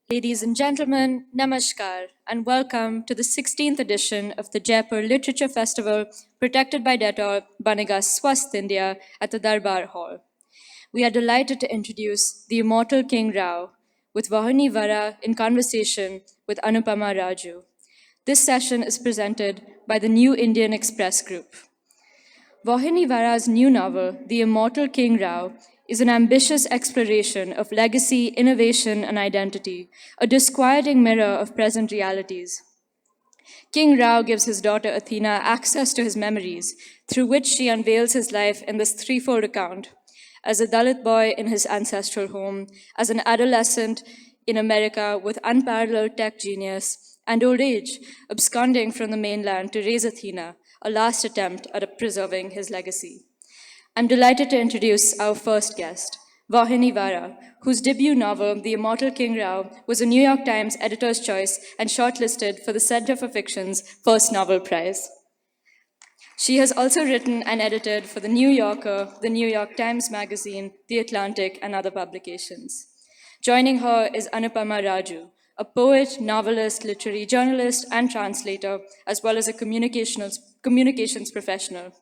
Ladies and gentlemen, namaskar, and welcome to the 16th edition of the Jaipur Literature Festival, protected by Dettol, Banega Swasth India at the Darbar Hall. We are delighted to introduce the Immortal King Rao with Vauhini Vara in conversation with Anupama Raju. This session is presented by the New Indian Express Group. Vauhini Vara's new novel, The Immortal King Rao, is an ambitious exploration of legacy, innovation, and identity, a disquieting mirror of present realities. King Rao gives his daughter Athena access to his memories, through which she unveils his life in this threefold account: as a Dalit boy in his ancestral home, as an adolescent in America with unparalleled tech genius, and old age, absconding from the mainland to raise Athena, a last attempt at preserving his legacy. I'm delighted to introduce our first guest, Vauhini Vara, whose debut novel, The Immortal King Rao, was a New York Times editor's choice and shortlisted for the Center for Fiction's First Novel Prize. She has also written and edited for The New Yorker, The New York Times Magazine, The Atlantic, and other publications. Joining her is Anupama Raju, a poet, novelist, literary journalist, and translator, as well as a communications professional.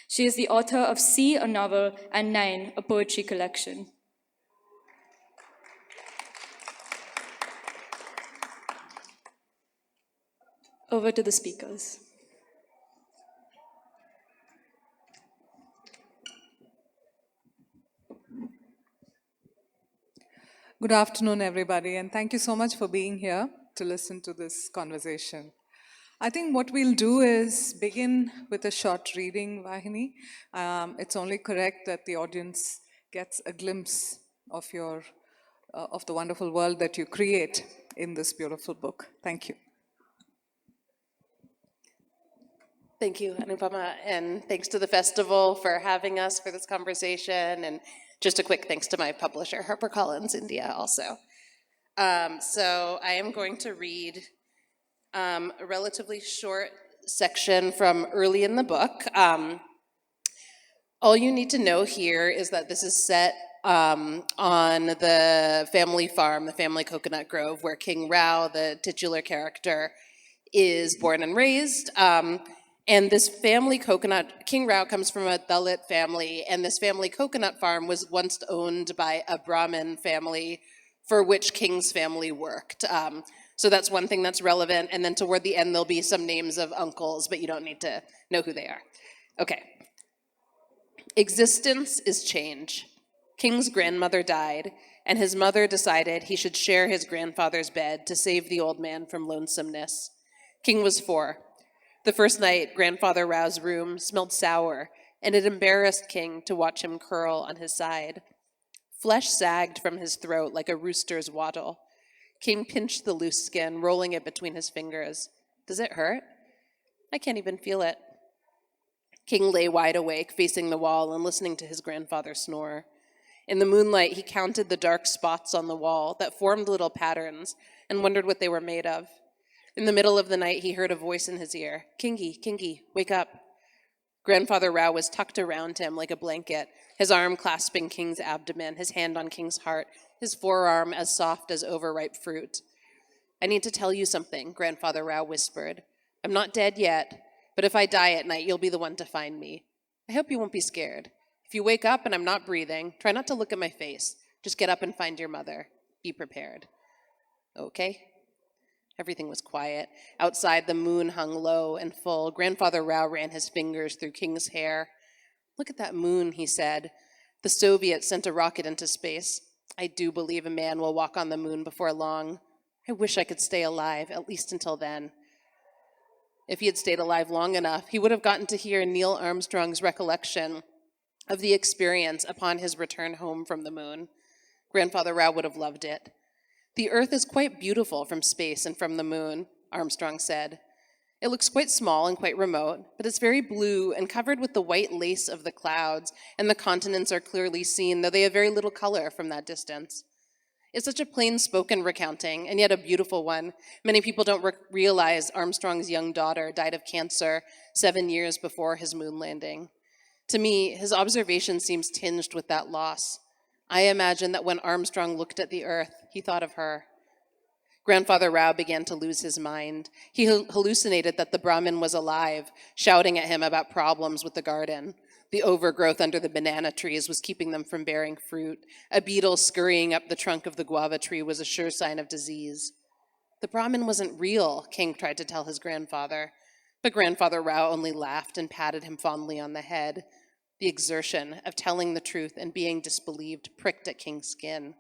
She is the author of See, a novel, and Nine, a poetry collection. Over to the speakers. Good afternoon, everybody, and thank you so much for being here to listen to this conversation. I think what we'll do is begin with a short reading, Vauhini. It's only correct that the audience gets a glimpse of of the wonderful world that you create in this beautiful book. Thank you. Thank you, Anupama, and thanks to the festival for having us for this conversation, and just a quick thanks to my publisher, HarperCollins India, also. So I am going to read a relatively short section from early in the book. All you need to know here is that this is set on the family farm, the family coconut grove, where King Rao, the titular character, is born and raised. And this family coconut, King Rao comes from a Dalit family, and this family coconut farm was once owned by a Brahmin family for which King's family worked. So that's one thing that's relevant. And then toward the end, there'll be some names of uncles, but you don't need to know who they are. Okay. Existence is change. King's grandmother died, and his mother decided he should share his grandfather's bed to save the old man from lonesomeness. King was 4. The first night, Grandfather Rao's room smelled sour, and it embarrassed King to watch him curl on his side. Flesh sagged from his throat like a rooster's wattle. King pinched the loose skin, rolling it between his fingers. Does it hurt? I can't even feel it. King lay wide awake, facing the wall and listening to his grandfather snore. In the moonlight, he counted the dark spots on the wall that formed little patterns and wondered what they were made of. In the middle of the night, he heard a voice in his ear. Kingi, Kingi, wake up. Grandfather Rao was tucked around him like a blanket, his arm clasping King's abdomen, his hand on King's heart, his forearm as soft as overripe fruit. I need to tell you something, Grandfather Rao whispered. I'm not dead yet, but if I die at night, you'll be the one to find me. I hope you won't be scared. If you wake up and I'm not breathing, try not to look at my face. Just get up and find your mother. Be prepared. Okay? Everything was quiet. Outside, the moon hung low and full. Grandfather Rao ran his fingers through King's hair. Look at that moon, he said. The Soviets sent a rocket into space. I do believe a man will walk on the moon before long. I wish I could stay alive, at least until then. If he had stayed alive long enough, he would have gotten to hear Neil Armstrong's recollection of the experience upon his return home from the moon. Grandfather Rao would have loved it. The Earth is quite beautiful from space and from the moon, Armstrong said. It looks quite small and quite remote, but it's very blue and covered with the white lace of the clouds, and the continents are clearly seen, though they have very little color from that distance. It's such a plain-spoken recounting, and yet a beautiful one. Many people don't realize Armstrong's young daughter died of cancer 7 years before his moon landing. To me, his observation seems tinged with that loss. I imagine that when Armstrong looked at the Earth, he thought of her. Grandfather Rao began to lose his mind. He hallucinated that the Brahmin was alive, shouting at him about problems with the garden. The overgrowth under the banana trees was keeping them from bearing fruit. A beetle scurrying up the trunk of the guava tree was a sure sign of disease. The Brahmin wasn't real, King tried to tell his grandfather. But Grandfather Rao only laughed and patted him fondly on the head. The exertion of telling the truth and being disbelieved pricked at King's skin.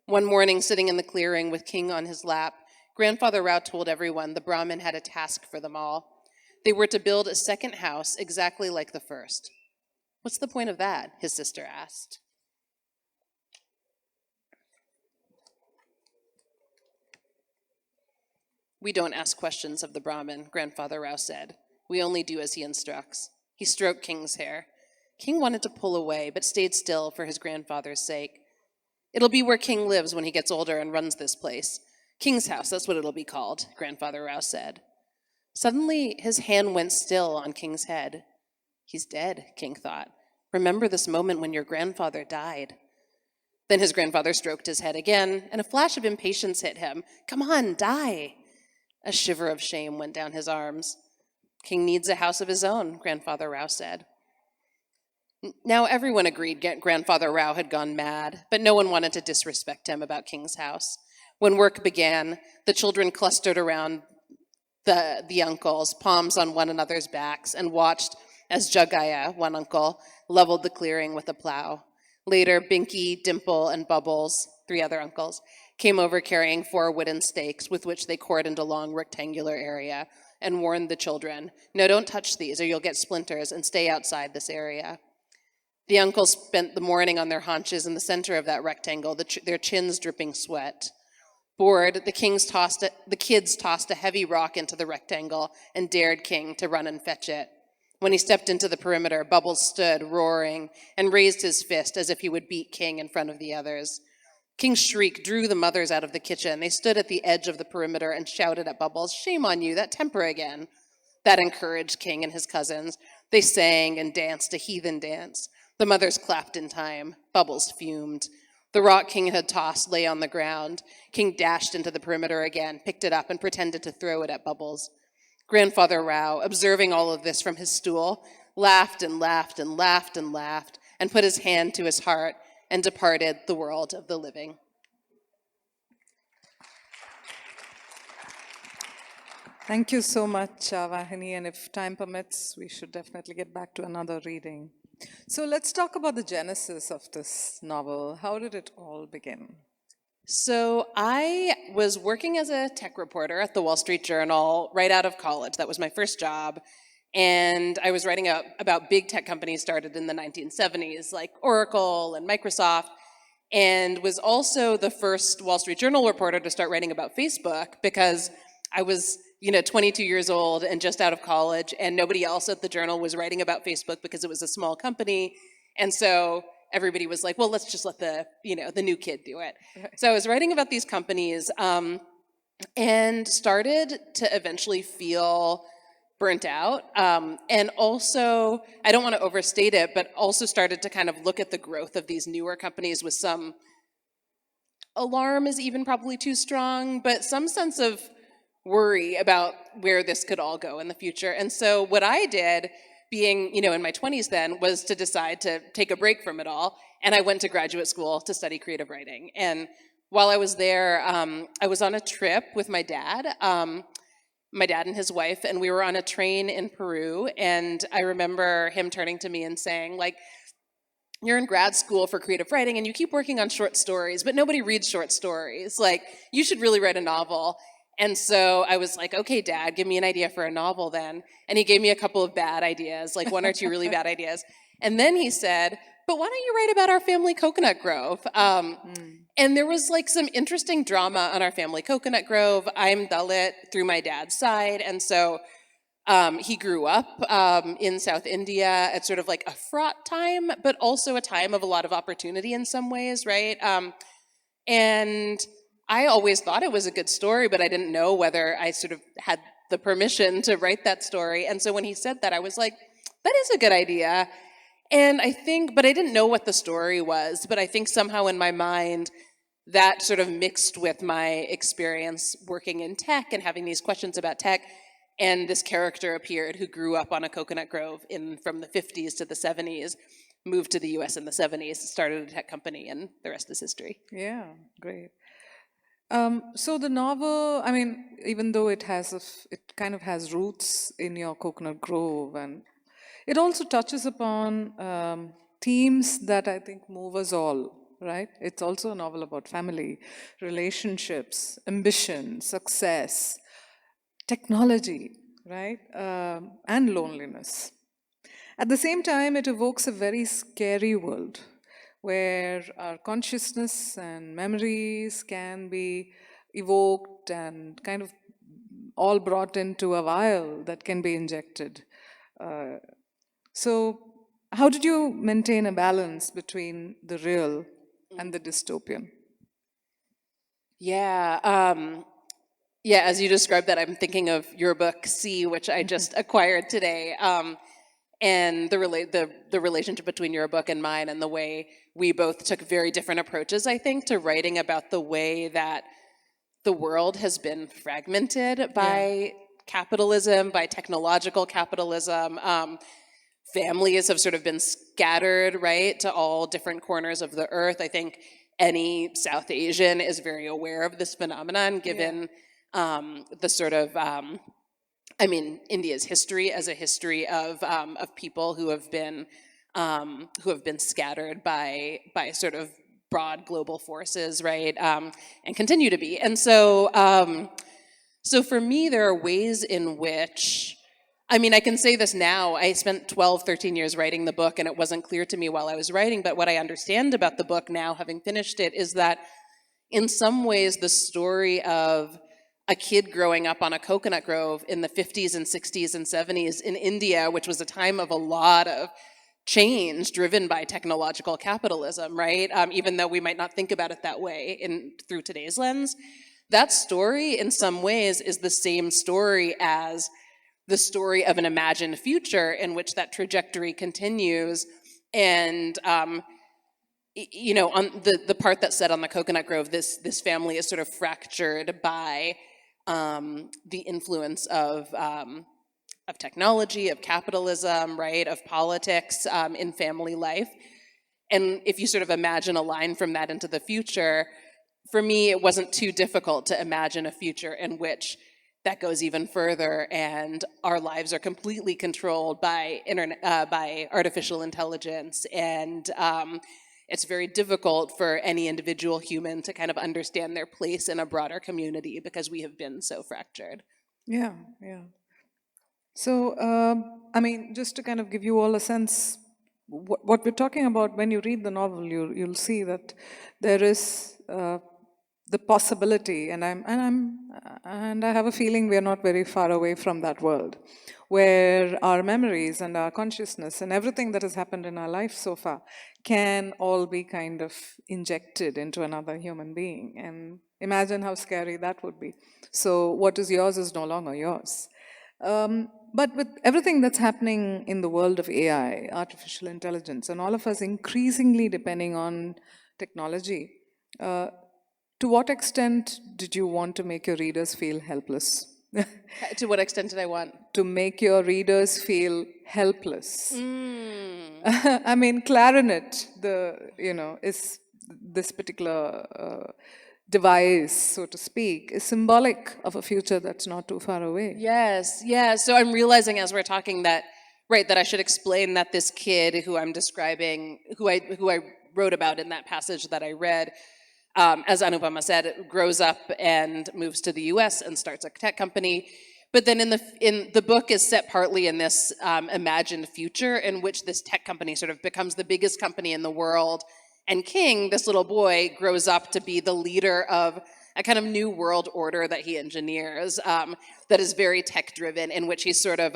One morning, sitting in the clearing with King on his lap, Grandfather Rao told everyone the Brahmin had a task for them all. They were to build a second house exactly like the first. "What's the point of that?" his sister asked. "We don't ask questions of the Brahmin," Grandfather Rao said. "We only do as he instructs." He stroked King's hair. King wanted to pull away, but stayed still for his grandfather's sake. "It'll be where King lives when he gets older and runs this place. King's house, that's what it'll be called," Grandfather Rao said. Suddenly, his hand went still on King's head. "He's dead," King thought. "Remember this moment when your grandfather died." Then his grandfather stroked his head again, and a flash of impatience hit him. "Come on, die." A shiver of shame went down his arms. "King needs a house of his own," Grandfather Rao said. Now everyone agreed Grandfather Rao had gone mad, but no one wanted to disrespect him about King's house. When work began, the children clustered around the uncles, palms on one another's backs, and watched as Jagaya, one uncle, leveled the clearing with a plow. Later, Binky, Dimple, and Bubbles, 3 other uncles, came over carrying 4 wooden stakes with which they cordoned a long rectangular area and warned the children, "No, don't touch these or you'll get splinters, and stay outside this area." The uncles spent the morning on their haunches in the center of that rectangle, their chins dripping sweat. Bored, the kids tossed a heavy rock into the rectangle and dared King to run and fetch it. When he stepped into the perimeter, Bubbles stood, roaring, and raised his fist as if he would beat King in front of the others. King's shriek drew the mothers out of the kitchen. They stood at the edge of the perimeter and shouted at Bubbles, "Shame on you, that temper again." That encouraged King and his cousins. They sang and danced a heathen dance. The mothers clapped in time. Bubbles fumed. The rock King had tossed lay on the ground. King dashed into the perimeter again, picked it up, and pretended to throw it at Bubbles. Grandfather Rao, observing all of this from his stool, laughed and laughed and laughed and laughed, and put his hand to his heart and departed the world of the living. Thank you so much, Vauhini, and if time permits, we should definitely get back to another reading. So let's talk about the genesis of this novel. How did it all begin? So I was working as a tech reporter at the Wall Street Journal right out of college. That was my first job. And I was writing about big tech companies started in the 1970s, like Oracle and Microsoft, and was also the first Wall Street Journal reporter to start writing about Facebook because I was 22 years old and just out of college, and nobody else at the Journal was writing about Facebook because it was a small company. And so everybody was like, well, let's just let the new kid do it. So I was writing about these companies and started to eventually feel burnt out. And also, I don't want to overstate it, but also started to kind of look at the growth of these newer companies with some alarm is even probably too strong, but some sense of worry about where this could all go in the future. And so what I did, being in my 20s then, was to decide to take a break from it all. And I went to graduate school to study creative writing. And while I was there, I was on a trip with my dad and his wife, and we were on a train in Peru. And I remember him turning to me and saying, like, "You're in grad school for creative writing and you keep working on short stories, but nobody reads short stories. Like, you should really write a novel." And so I was like, "Okay, Dad, give me an idea for a novel then." And he gave me a couple of bad ideas, like 1 or 2 really bad ideas. And then he said, "But why don't you write about our family coconut grove?" And there was like some interesting drama on our family coconut grove. I'm Dalit through my dad's side. And so he grew up in South India at sort of like a fraught time, but also a time of a lot of opportunity in some ways, right? And I always thought it was a good story, but I didn't know whether I sort of had the permission to write that story. And so when he said that, I was like, that is a good idea. And I think, but I didn't know what the story was, but I think somehow in my mind, that sort of mixed with my experience working in tech and having these questions about tech, and this character appeared who grew up on a coconut grove from the 50s to the 70s, moved to the US in the 70s, started a tech company, and the rest is history. Yeah, great. So the novel, I mean, even though it it kind of has roots in your coconut grove, and it also touches upon themes that I think move us all, right? It's also a novel about family, relationships, ambition, success, technology, right? And loneliness. At the same time, it evokes a very scary world where our consciousness and memories can be evoked and kind of all brought into a vial that can be injected. Uh, so, how did you maintain a balance between the real and the dystopian? Yeah, yeah, as you described that, I'm thinking of your book, C, which I just acquired today, and the relationship between your book and mine, and the way we both took very different approaches, I think, to writing about the way that the world has been fragmented by capitalism, by technological capitalism. Families have sort of been scattered, right, to all different corners of the earth. I think any South Asian is very aware of this phenomenon, given the sort of, I mean, India's history as a history of people who have been scattered by sort of broad global forces, right, and continue to be. And so, so for me, there are ways in which, I mean, I can say this now. I spent 12, 13 years writing the book, and it wasn't clear to me while I was writing, but what I understand about the book now, having finished it, is that in some ways the story of a kid growing up on a coconut grove in the 50s and 60s and 70s in India, which was a time of a lot of change driven by technological capitalism, right? Even though we might not think about it that way through today's lens, that story in some ways is the same story as the story of an imagined future in which that trajectory continues. And you know, on the part that's said on the coconut grove, this family is sort of fractured by the influence of technology, of capitalism, right, of politics in family life. And if you sort of imagine a line from that into the future, for me, it wasn't too difficult to imagine a future in which that goes even further, and our lives are completely controlled by by artificial intelligence, and it's very difficult for any individual human to kind of understand their place in a broader community because we have been so fractured. Yeah, yeah. So, I mean, just to kind of give you all a sense, what we're talking about when you read the novel, you'll see that there is the possibility, and I have a feeling we are not very far away from that world, where our memories and our consciousness and everything that has happened in our life so far can all be kind of injected into another human being, and imagine how scary that would be. So, what is yours is no longer yours. But with everything that's happening in the world of AI, artificial intelligence, and all of us increasingly depending on technology, to what extent did you want to make your readers feel helpless? To what extent did I want? To make your readers feel helpless. I mean, clarinet, is this particular device, so to speak, is symbolic of a future that's not too far away. Yes, yeah. So I'm realizing as we're talking that, right, that I should explain that this kid who I'm describing, who I wrote about in that passage that I read, as Anupama said, grows up and moves to the U.S. and starts a tech company. But then in the book is set partly in this imagined future in which this tech company sort of becomes the biggest company in the world. And King, this little boy, grows up to be the leader of a kind of new world order that he engineers that is very tech driven, in which he's sort of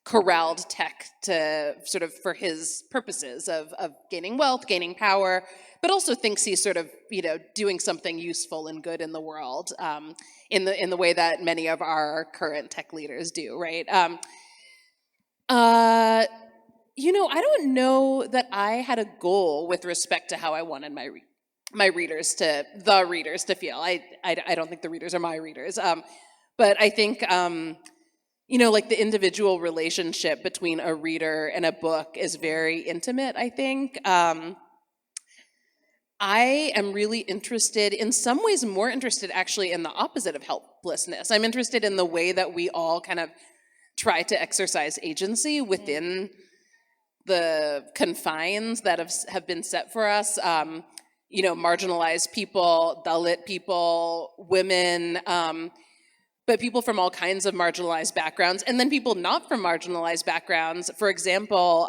corralled tech to sort of for his purposes of gaining wealth, gaining power, but also thinks he's sort of, you know, doing something useful and good in the world in the way that many of our current tech leaders do, right? You know, I don't know that I had a goal with respect to how I wanted my my readers to feel. I don't think the readers are my readers, but I think like the individual relationship between a reader and a book is very intimate. I think I am really interested, in some ways, more interested actually in the opposite of helplessness. I'm interested in the way that we all kind of try to exercise agency within the confines that have been set for us. Marginalized people, Dalit people, women, but people from all kinds of marginalized backgrounds, and then people not from marginalized backgrounds. For example,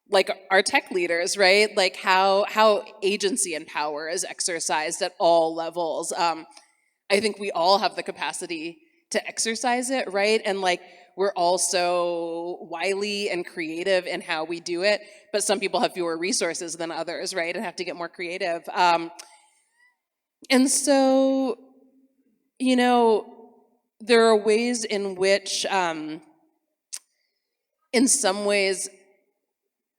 like our tech leaders, right? Like how agency and power is exercised at all levels. I think we all have the capacity to exercise it, right? And like we're all so wily and creative in how we do it, but some people have fewer resources than others, right? And have to get more creative. And so, there are ways in which, in some ways,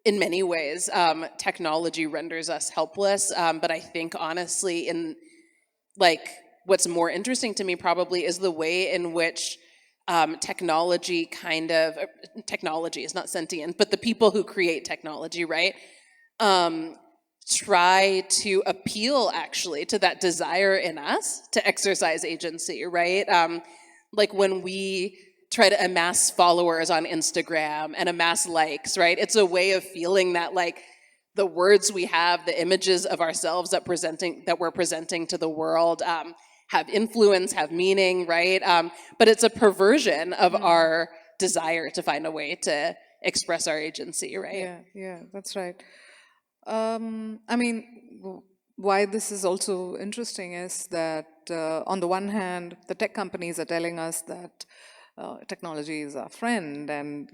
in many ways, technology renders us helpless. But I think honestly, what's more interesting to me probably is the way in which technology is not sentient, but the people who create technology, right, try to appeal actually to that desire in us to exercise agency, right? Like when we try to amass followers on Instagram and amass likes, right? It's a way of feeling that like the words we have, the images of ourselves that we're presenting to the world have influence, have meaning, right? But it's a perversion of our desire to find a way to express our agency, right? Yeah, that's right. Why this is also interesting is that on the one hand, the tech companies are telling us that technology is our friend, and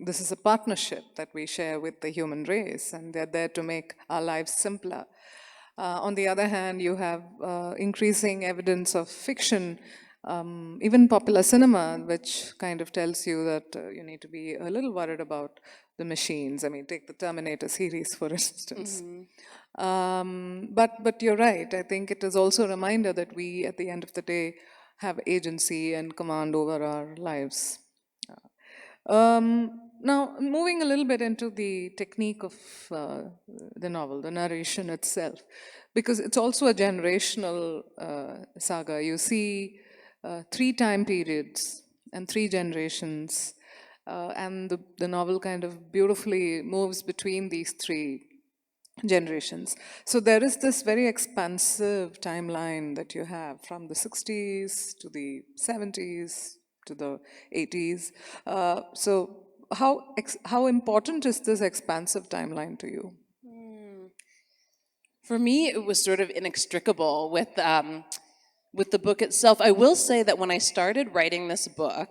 this is a partnership that we share with the human race, and they're there to make our lives simpler. On the other hand, you have increasing evidence of fiction, even popular cinema, which kind of tells you that you need to be a little worried about the machines. I mean, take the Terminator series, for instance. But you're right. I think it is also a reminder that we, at the end of the day, have agency and command over our lives. Now, moving a little bit into the technique of the novel, the narration itself, because it's also a generational saga. You see 3 time periods and 3 generations, and the novel kind of beautifully moves between these 3 generations. So there is this very expansive timeline that you have from the 60s to the 70s to the 80s. So how important is this expansive timeline to you? For me, it was sort of inextricable with the book itself. I will say that when I started writing this book,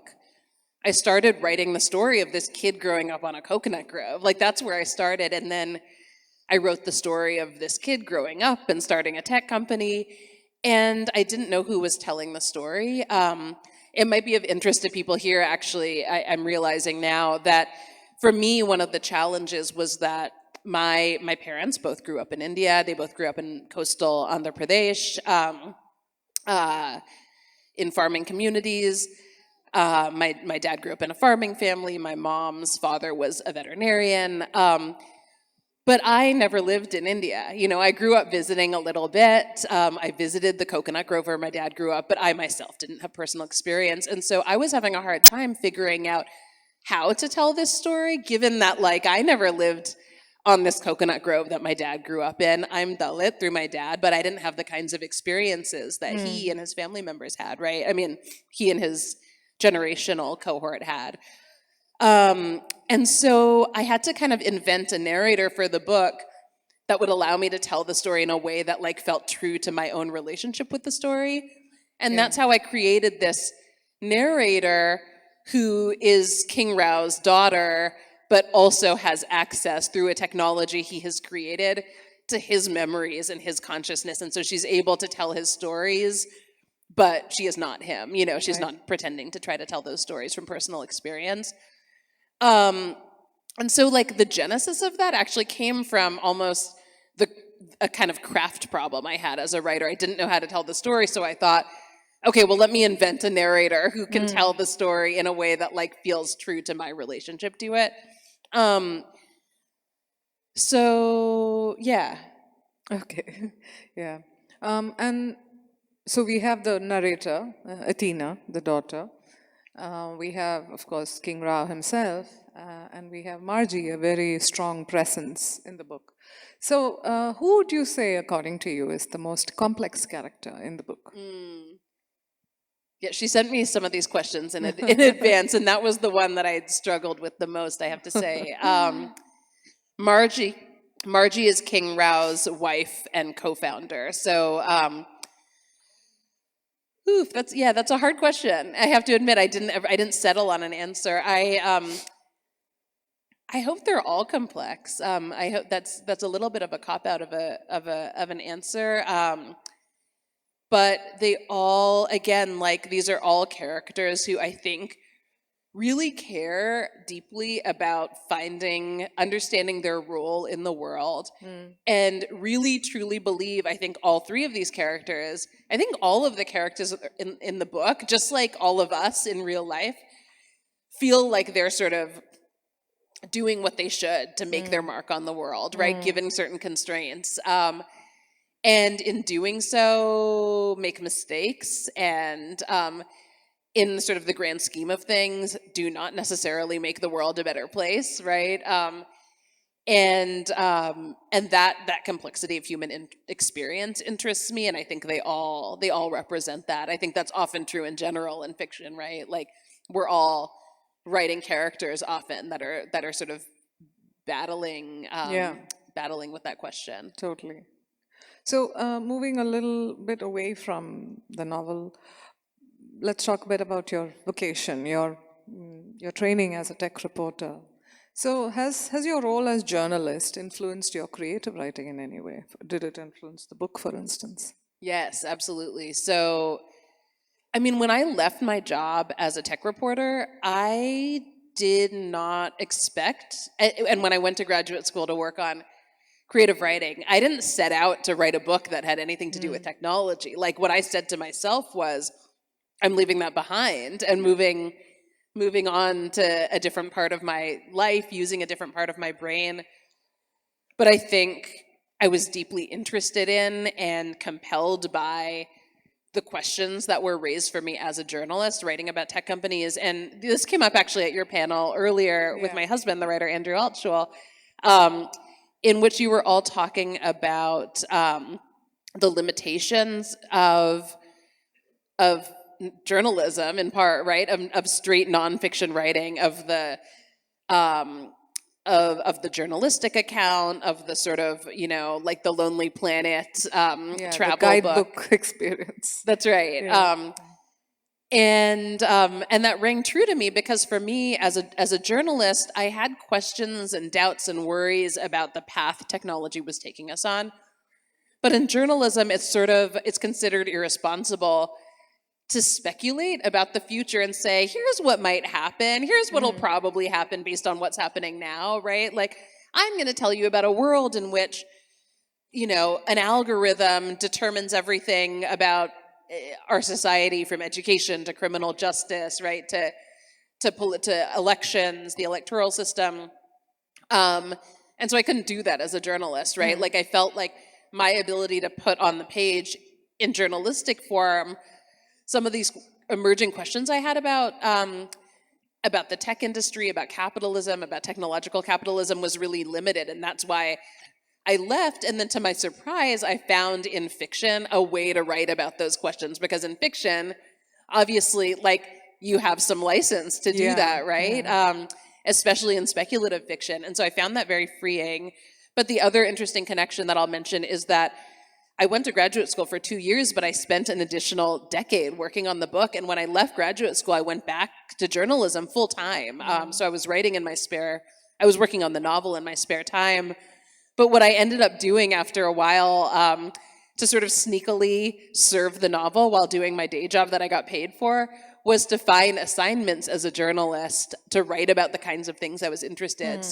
I started writing the story of this kid growing up on a coconut grove. Like that's where I started, and then I wrote the story of this kid growing up and starting a tech company, and I didn't know who was telling the story. It might be of interest to people here, actually. I'm realizing now that for me, one of the challenges was that my parents both grew up in India. They both grew up in coastal Andhra Pradesh, in farming communities. My dad grew up in a farming family. My mom's father was a veterinarian. But I never lived in India. I grew up visiting a little bit. I visited the coconut grove where my dad grew up, but I myself didn't have personal experience. And so I was having a hard time figuring out how to tell this story, given that I never lived on this coconut grove that my dad grew up in. I'm Dalit through my dad, but I didn't have the kinds of experiences that he and his family members had, right? I mean, he and his generational cohort had. And so I had to kind of invent a narrator for the book that would allow me to tell the story in a way that felt true to my own relationship with the story. And that's how I created this narrator who is King Rao's daughter, but also has access through a technology he has created to his memories and his consciousness. And so she's able to tell his stories, but she is not him. She's not pretending to try to tell those stories from personal experience. And so the genesis of that actually came from almost a kind of craft problem I had as a writer. I didn't know how to tell the story, so I thought, okay, well, let me invent a narrator who can tell the story in a way that like feels true to my relationship to it. So yeah. Okay, yeah. And so we have the narrator, Athena, the daughter. We have, of course, King Rao himself, and we have Margie, a very strong presence in the book. So, who would you say, according to you, is the most complex character in the book? Yeah, she sent me some of these questions in advance, and that was the one that I had struggled with the most, I have to say. Margie is King Rao's wife and co-founder. So, that's a hard question. I have to admit, I didn't settle on an answer. I hope they're all complex. I hope that's a little bit of a cop out of an answer. But they all, again, like these are all characters who I think really care deeply about understanding their role in the world, and really truly believe, I think all three of these characters, I think all of the characters in the book, just like all of us in real life, feel like they're sort of doing what they should to make their mark on the world, right? Given certain constraints. And in doing so, make mistakes, and in sort of the grand scheme of things, do not necessarily make the world a better place, right? And that complexity of human experience interests me, and I think they all represent that. I think that's often true in general in fiction, right? Like we're all writing characters often that are sort of battling with that question. Totally. So, moving a little bit away from the novel, let's talk a bit about your vocation, your training as a tech reporter. So, has your role as journalist influenced your creative writing in any way? Did it influence the book, for instance? Yes, absolutely. So, I mean, when I left my job as a tech reporter, I did not expect, and when I went to graduate school to work on creative writing, I didn't set out to write a book that had anything to do with technology. Like what I said to myself was, I'm leaving that behind and moving on to a different part of my life, using a different part of my brain. But I think I was deeply interested in and compelled by the questions that were raised for me as a journalist writing about tech companies. And this came up actually at your panel earlier with my husband, the writer Andrew Altschul, in which you were all talking about the limitations of journalism, in part, right, of straight nonfiction writing, of the journalistic account, of the sort of, like the Lonely Planet travel the guidebook book experience. That's right. Yeah. And that rang true to me because for me as a journalist, I had questions and doubts and worries about the path technology was taking us on. But in journalism, it's considered irresponsible to speculate about the future and say, here's what might happen, here's what'll probably happen based on what's happening now, right? Like, I'm going to tell you about a world in which, an algorithm determines everything about our society, from education to criminal justice, right, to elections, the electoral system. And so I couldn't do that as a journalist, right? Like I felt like my ability to put on the page in journalistic form some of these emerging questions I had about the tech industry, about capitalism, about technological capitalism was really limited. And that's why I left, and then to my surprise, I found in fiction a way to write about those questions, because in fiction, obviously, like, you have some license to do that, right? Especially in speculative fiction. And so I found that very freeing. But the other interesting connection that I'll mention is that I went to graduate school for 2 years, but I spent an additional decade working on the book. And when I left graduate school, I went back to journalism full time. So I was writing I was working on the novel in my spare time. But what I ended up doing after a while to sort of sneakily serve the novel while doing my day job that I got paid for was to find assignments as a journalist to write about the kinds of things I was interested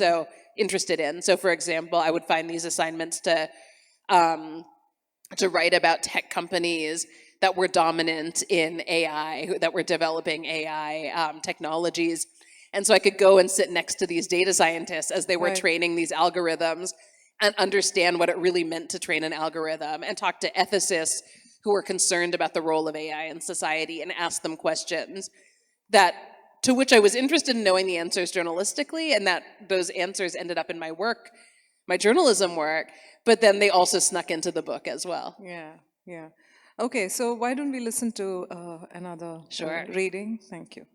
in. So for example, I would find these assignments to to write about tech companies that were dominant in AI, that were developing AI technologies. And so I could go and sit next to these data scientists as they were Right. training these algorithms and understand what it really meant to train an algorithm, and talk to ethicists who were concerned about the role of AI in society and ask them questions that to which I was interested in knowing the answers journalistically, and that those answers ended up in my work, my journalism work, but then they also snuck into the book as well. Yeah, yeah. Okay, so why don't we listen to another Sure. reading? Thank you.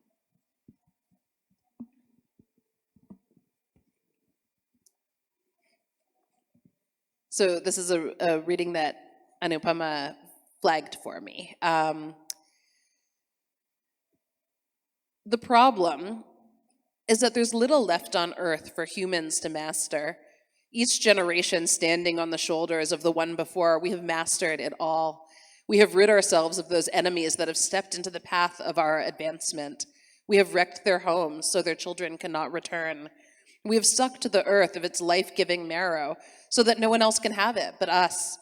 So this is a reading that Anupama flagged for me. The problem is that there's little left on Earth for humans to master. Each generation standing on the shoulders of the one before, we have mastered it all. We have rid ourselves of those enemies that have stepped into the path of our advancement. We have wrecked their homes so their children cannot return. We have sucked the earth of its life-giving marrow so that no one else can have it but us.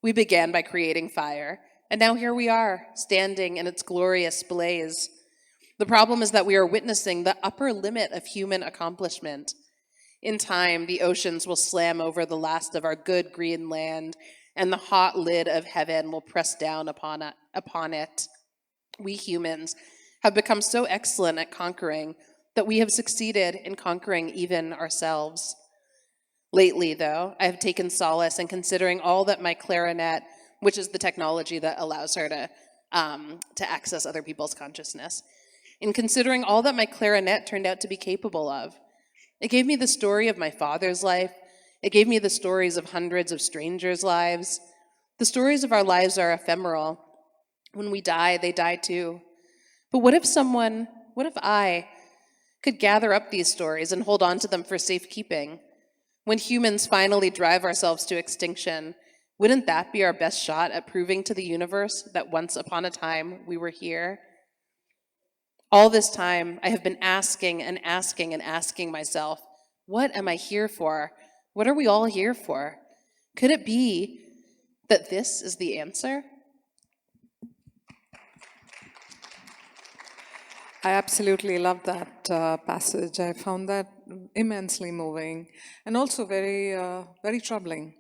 We began by creating fire, and now here we are, standing in its glorious blaze. The problem is that we are witnessing the upper limit of human accomplishment. In time, the oceans will slam over the last of our good green land, and the hot lid of heaven will press down upon it. We humans have become so excellent at conquering that we have succeeded in conquering even ourselves. Lately, though, I have taken solace in considering all that my clarinet, which is the technology that allows her to access other people's consciousness, in considering all that my clarinet turned out to be capable of. It gave me the story of my father's life. It gave me the stories of hundreds of strangers' lives. The stories of our lives are ephemeral. When we die, they die too. But what if I could gather up these stories and hold on to them for safekeeping? When humans finally drive ourselves to extinction, wouldn't that be our best shot at proving to the universe that once upon a time we were here? All this time, I have been asking and asking and asking myself, what am I here for? What are we all here for? Could it be that this is the answer? I absolutely love that passage. I found that immensely moving and also very troubling.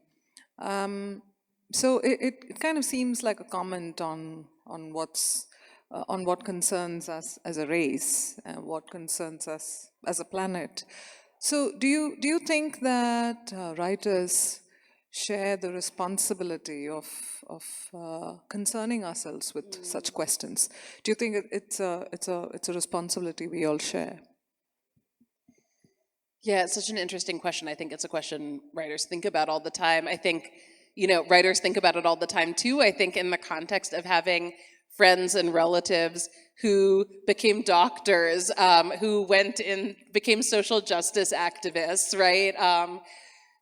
So it kind of seems like a comment on what concerns us as a race, what concerns us as a planet. So do you think that writers share the responsibility of concerning ourselves with such questions? Do you think it's a responsibility we all share? Yeah, it's such an interesting question. I think it's a question writers think about all the time. I think, writers think about it all the time too. I think in the context of having friends and relatives who became doctors, who became social justice activists, right?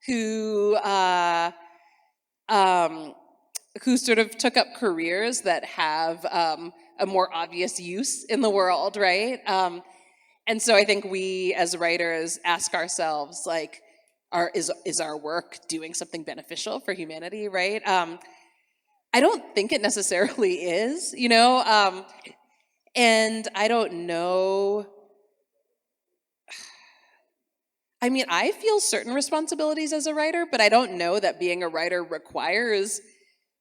Who sort of took up careers that have a more obvious use in the world, right? And so I think we as writers ask ourselves, like, is our work doing something beneficial for humanity, right? I don't think it necessarily is, and I don't know. I mean, I feel certain responsibilities as a writer, but I don't know that being a writer requires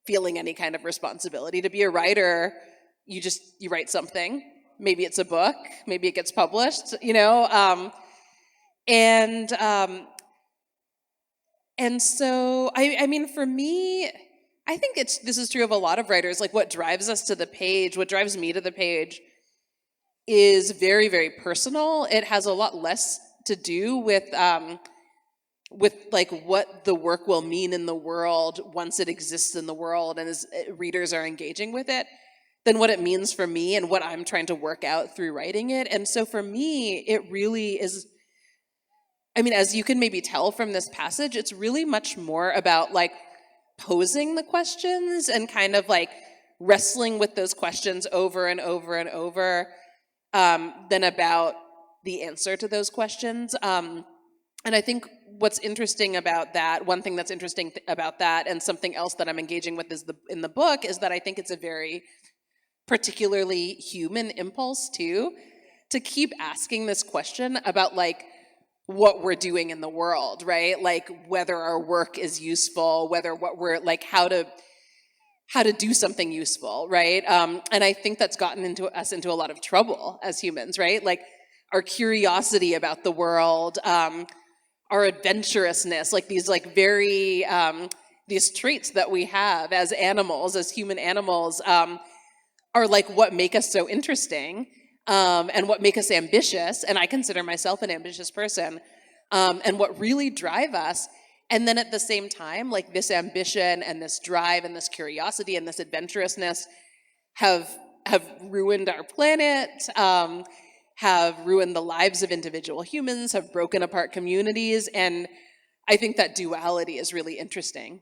feeling any kind of responsibility. To be a writer, you write something. Maybe it's a book, maybe it gets published, and so I mean, for me, I think this is true of a lot of writers. Like, what drives us to the page, what drives me to the page, is very, very personal. It has a lot less to do with like what the work will mean in the world once it exists in the world and as readers are engaging with it, than what it means for me and what I'm trying to work out through writing it. And so for me, it really is, I mean, as you can maybe tell from this passage, it's really much more about like posing the questions and kind of like wrestling with those questions over and over and over than about the answer to those questions. And I think what's interesting about that, one thing that's interesting about that, and something else that I'm engaging with in the book, is that I think it's a very particularly human impulse too, to keep asking this question about like what we're doing in the world, right? Like whether our work is useful, whether what we're like, how to do something useful, right? And I think that's gotten into a lot of trouble as humans, right? Like our curiosity about the world, our adventurousness, like these like very these traits that we have as animals, as human animals, are like what make us so interesting, and what make us ambitious. And I consider myself an ambitious person, and what really drive us. And then at the same time, like this ambition and this drive and this curiosity and this adventurousness have ruined our planet, have ruined the lives of individual humans, have broken apart communities. And I think that duality is really interesting.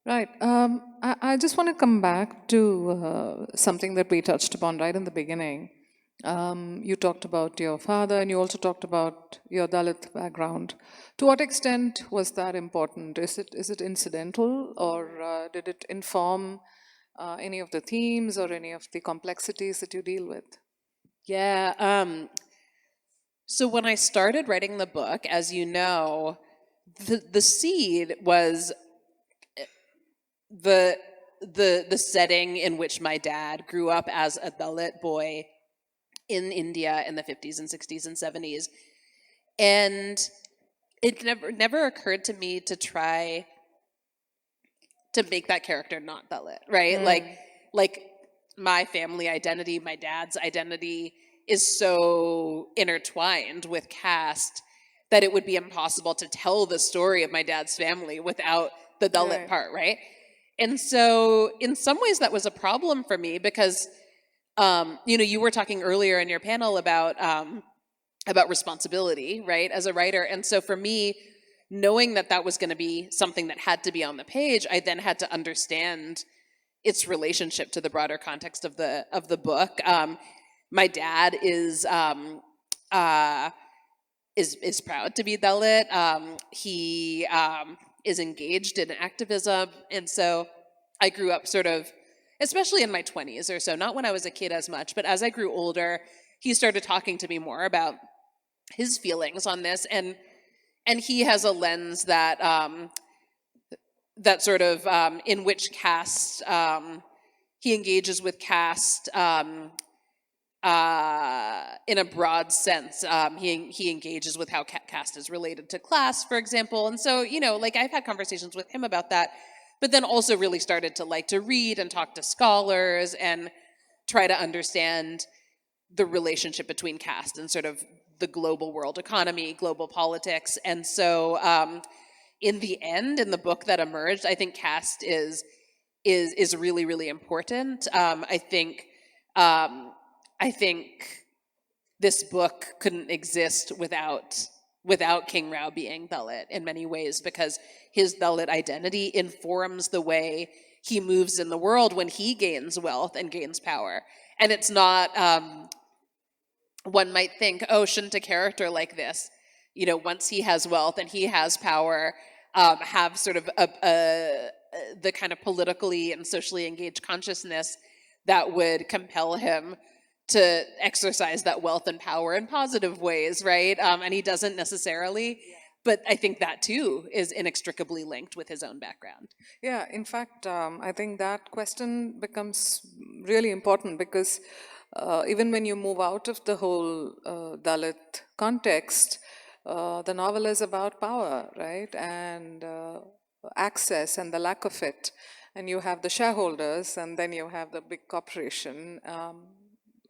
Right. I just want to come back to something that we touched upon right in the beginning. You talked about your father, and you also talked about your Dalit background. To what extent was that important? Is it incidental, or did it inform any of the themes or any of the complexities that you deal with? Yeah. So when I started writing the book, as you know, the seed was the setting in which my dad grew up as a Dalit boy in India in the 50s and 60s and 70s. And it never occurred to me to try to make that character not Dalit, right? Like my family identity, my dad's identity is so intertwined with caste that it would be impossible to tell the story of my dad's family without the Dalit part, right? And so in some ways that was a problem for me because you were talking earlier in your panel about responsibility, right, as a writer. And so for me, knowing that that was going to be something that had to be on the page, I then had to understand its relationship to the broader context of the book. My dad is proud to be Dalit. He is engaged in activism, and so I grew up sort of, especially in my 20s or so, not when I was a kid as much, but as I grew older, he started talking to me more about his feelings on this, and he has a lens that that sort of in which caste he engages with caste in a broad sense. He engages with how caste is related to class, for example, and so like I've had conversations with him about that, but then also really started to like to read and talk to scholars and try to understand the relationship between caste and sort of the global world economy, global politics. And so in the end, in the book that emerged, I think caste is really, really important. I think this book couldn't exist without King Rao being Dalit in many ways, because his Dalit identity informs the way he moves in the world when he gains wealth and gains power. And it's not, one might think, oh, shouldn't a character like this, once he has wealth and he has power, have sort of the kind of politically and socially engaged consciousness that would compel him to exercise that wealth and power in positive ways, right? And he doesn't necessarily. But I think that too is inextricably linked with his own background. Yeah, in fact, I think that question becomes really important because even when you move out of the whole Dalit context, the novel is about power, right? And access and the lack of it. And you have the shareholders, and then you have the big corporation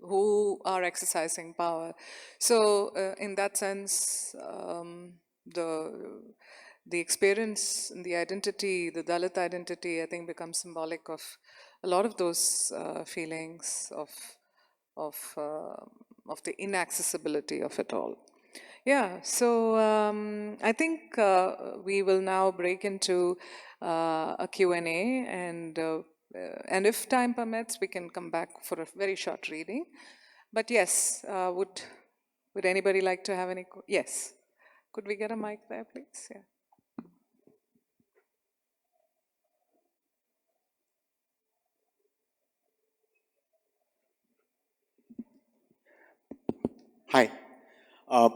who are exercising power. So, in that sense, the experience and the identity, the Dalit identity, I think becomes symbolic of a lot of those feelings of the inaccessibility of it all. Yeah, so I think we will now break into a Q&A, and if time permits, we can come back for a very short reading. But yes, would anybody like to have any? Yes. Could we get a mic there, please? Yeah. Hi. Uh,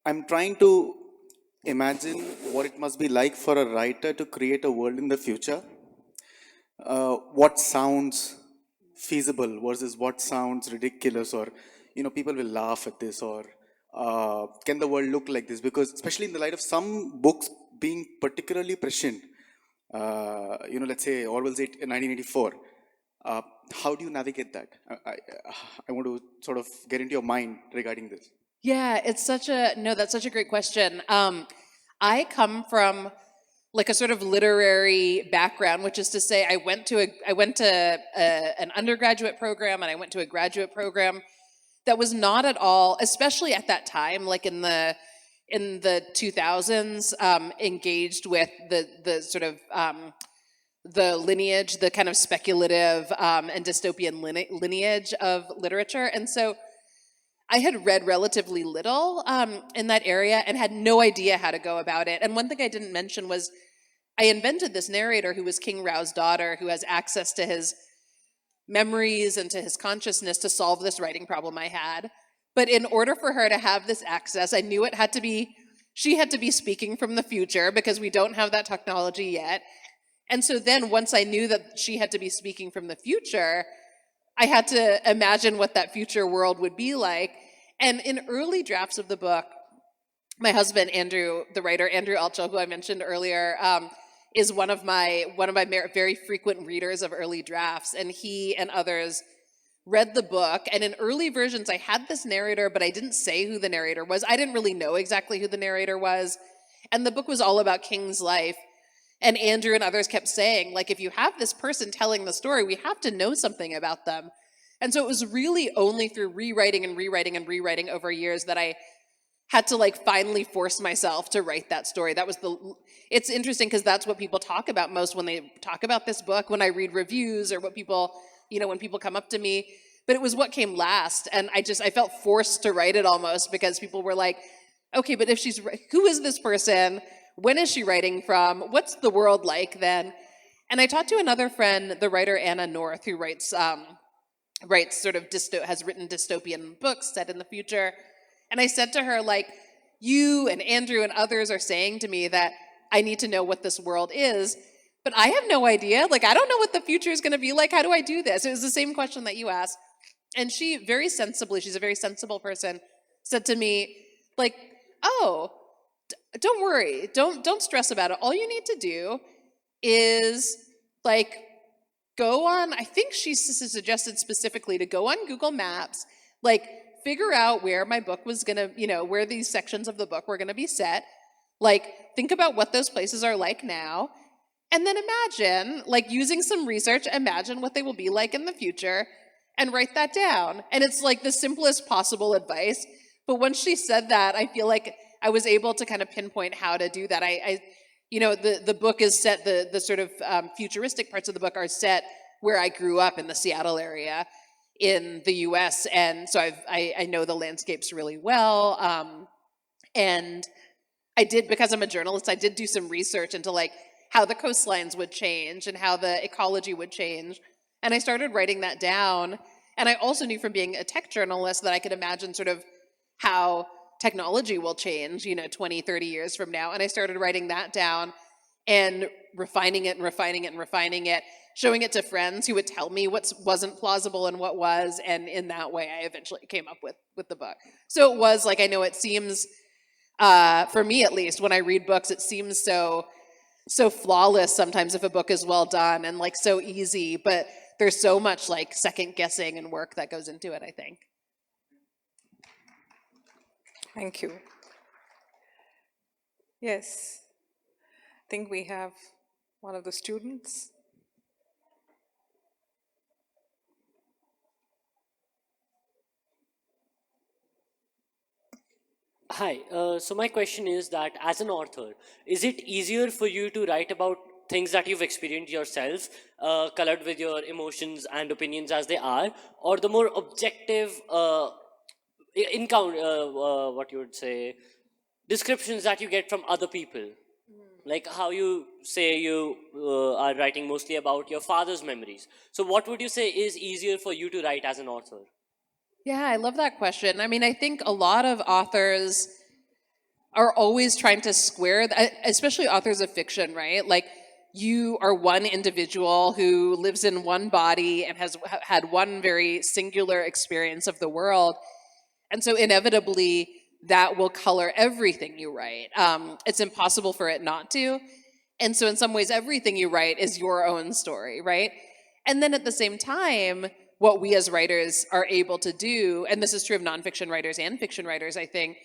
I'm trying to imagine what it must be like for a writer to create a world in the future. What sounds feasible versus what sounds ridiculous, or people will laugh at this, or can the world look like this? Because especially in the light of some books being particularly prescient, let's say Orwell's 1984. Uh, how do you navigate that? I want to sort of get into your mind regarding this. Yeah, that's such a great question. I come from like a sort of literary background, which is to say, I went to an undergraduate program and I went to a graduate program that was not at all, especially at that time, like in the 2000s, engaged with the sort of the lineage, the kind of speculative and dystopian lineage of literature, and so I had read relatively little in that area and had no idea how to go about it. And one thing I didn't mention was I invented this narrator who was King Rao's daughter, who has access to his memories and to his consciousness to solve this writing problem I had. But in order for her to have this access, I knew she had to be speaking from the future because we don't have that technology yet. And so then once I knew that she had to be speaking from the future, I had to imagine what that future world would be like. And in early drafts of the book, my husband, Andrew, the writer, Andrew Alcho, who I mentioned earlier, is one of my very frequent readers of early drafts. And he and others read the book. And in early versions, I had this narrator, but I didn't say who the narrator was. I didn't really know exactly who the narrator was. And the book was all about King's life. And Andrew and others kept saying, like, if you have this person telling the story, we have to know something about them. And so it was really only through rewriting and rewriting and rewriting over years that I had to like finally force myself to write that story. It's interesting because that's what people talk about most when they talk about this book, when I read reviews or what people, when people come up to me. But it was what came last. And I felt forced to write it almost because people were like, okay, but who is this person? When is she writing from? What's the world like then? And I talked to another friend, the writer Anna North, who writes sort of has written dystopian books set in the future. And I said to her, like, you and Andrew and others are saying to me that I need to know what this world is, but I have no idea. Like, I don't know what the future is going to be like. How do I do this? It was the same question that you asked. And she very sensibly, she's a very sensible person, said to me, like, oh, don't worry. Don't stress about it. All you need to do is, like, go on, I think she suggested specifically to go on Google Maps, like figure out where my book was gonna, where these sections of the book were gonna be set, like think about what those places are like now, and then imagine, like using some research, imagine what they will be like in the future and write that down. And it's like the simplest possible advice. But once she said that, I feel like I was able to kind of pinpoint how to do that. The book is set, the sort of futuristic parts of the book are set where I grew up in the Seattle area in the US. And so I know the landscapes really well. And because I'm a journalist, I did do some research into like how the coastlines would change and how the ecology would change. And I started writing that down. And I also knew from being a tech journalist that I could imagine sort of how technology will change, 20, 30 years from now. And I started writing that down and refining it and refining it and refining it, showing it to friends who would tell me what wasn't plausible and what was. And in that way, I eventually came up with the book. So it was like, I know it seems, for me at least, when I read books, it seems so flawless sometimes if a book is well done and like so easy, but there's so much like second guessing and work that goes into it, I think. Thank you. Yes, I think we have one of the students. Hi. So my question is that as an author, is it easier for you to write about things that you've experienced yourself, colored with your emotions and opinions as they are, or the more objective encounter, what you would say, descriptions that you get from other people. Like how you say you are writing mostly about your father's memories. So, what would you say is easier for you to write as an author? Yeah, I love that question. I mean, I think a lot of authors are always trying to square, especially authors of fiction, right? Like, you are one individual who lives in one body and has had one very singular experience of the world. And so, inevitably, that will color everything you write. It's impossible for it not to. And so, in some ways, everything you write is your own story, right? And then at the same time, what we as writers are able to do, and this is true of nonfiction writers and fiction writers, I think,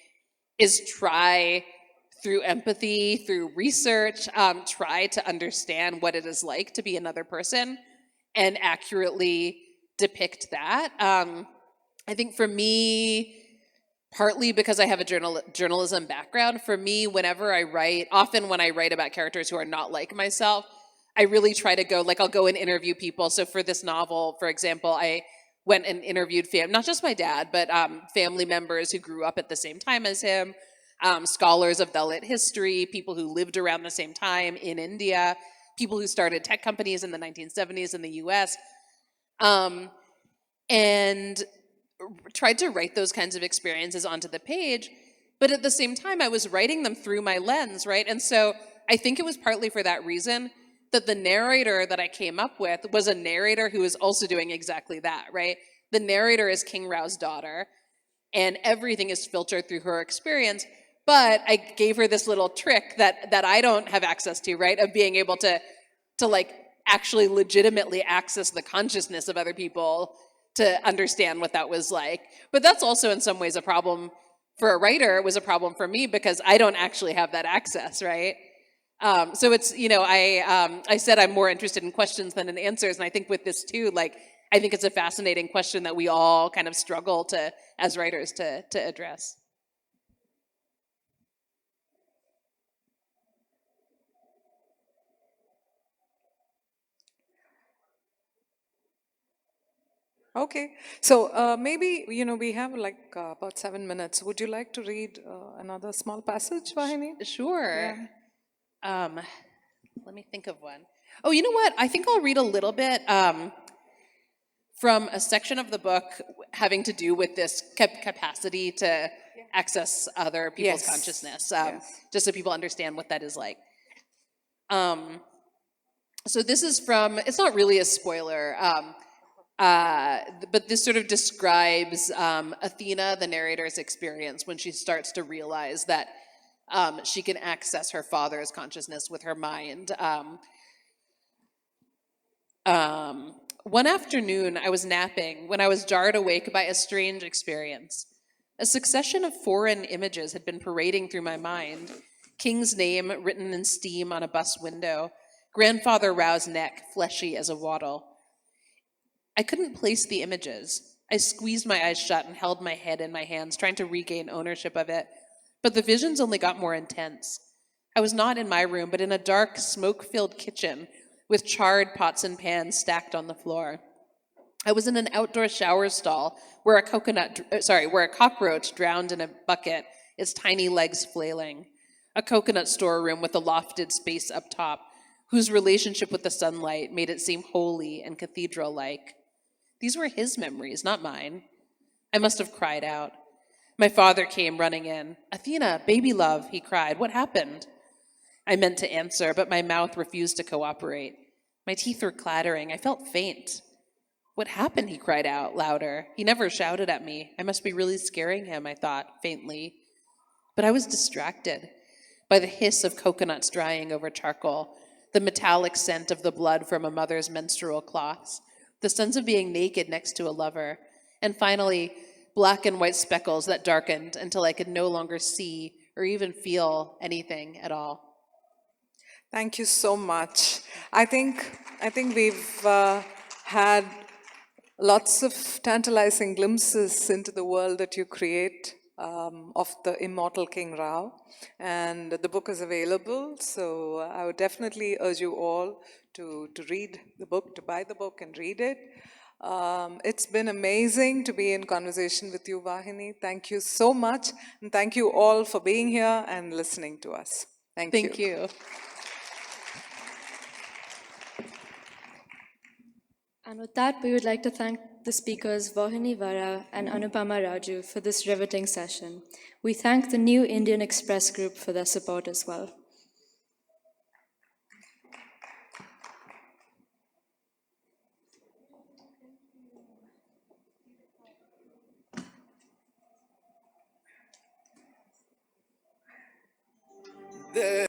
is try through empathy, through research, try to understand what it is like to be another person and accurately depict that. I think for me, partly because I have a journalism background, for me, whenever I write, often when I write about characters who are not like myself, I really try to go, like, I'll go and interview people. So for this novel, for example, I went and interviewed not just my dad, but family members who grew up at the same time as him, scholars of Dalit history, people who lived around the same time in India, people who started tech companies in the 1970s in the US. And tried to write those kinds of experiences onto the page, but at the same time, I was writing them through my lens, right? And so I think it was partly for that reason that the narrator that I came up with was a narrator who was also doing exactly that, right? The narrator is King Rao's daughter, and everything is filtered through her experience. But I gave her this little trick that I don't have access to, right? Of being able to like actually legitimately access the consciousness of other people to understand what that was like. But that's also in some ways a problem for a writer. It was a problem for me because I don't actually have that access, right? So it's, I said I'm more interested in questions than in answers. And I think with this too, like, I think it's a fascinating question that we all kind of struggle to, as writers, to address. Okay, so maybe, we have like about 7 minutes. Would you like to read another small passage, Vauhini? Sure. Let me think of one. Oh, you know what? I think I'll read a little bit from a section of the book having to do with this capacity to access other people's Yes. consciousness, Yes. just so people understand what that is like. So this is from, it's not really a spoiler, but this sort of describes Athena, the narrator's experience when she starts to realize that she can access her father's consciousness with her mind. One afternoon, I was napping when I was jarred awake by a strange experience. A succession of foreign images had been parading through my mind. King's name written in steam on a bus window. Grandfather Rao's neck, fleshy as a wattle. I couldn't place the images. I squeezed my eyes shut and held my head in my hands, trying to regain ownership of it. But the visions only got more intense. I was not in my room, but in a dark, smoke-filled kitchen with charred pots and pans stacked on the floor. I was in an outdoor shower stall where a cockroach drowned in a bucket, its tiny legs flailing. A coconut storeroom with a lofted space up top, whose relationship with the sunlight made it seem holy and cathedral-like. These were his memories, not mine. I must have cried out. My father came running in. "Athena, baby love," he cried. "What happened?" I meant to answer, but my mouth refused to cooperate. My teeth were clattering. I felt faint. "What happened?" he cried out, louder. He never shouted at me. I must be really scaring him, I thought, faintly. But I was distracted by the hiss of coconuts drying over charcoal, the metallic scent of the blood from a mother's menstrual cloths, the sense of being naked next to a lover, and finally, black and white speckles that darkened until I could no longer see or even feel anything at all. Thank you so much. I think we've had lots of tantalizing glimpses into the world that you create of the Immortal King Rao, and the book is available. So I would definitely urge you all to read the book, to buy the book and read it. It's been amazing to be in conversation with you, Vauhini. Thank you so much. And thank you all for being here and listening to us. Thank you. Thank you. And with that, we would like to thank the speakers Vauhini Vara and Anupama Raju for this riveting session. We thank the New Indian Express Group for their support as well. There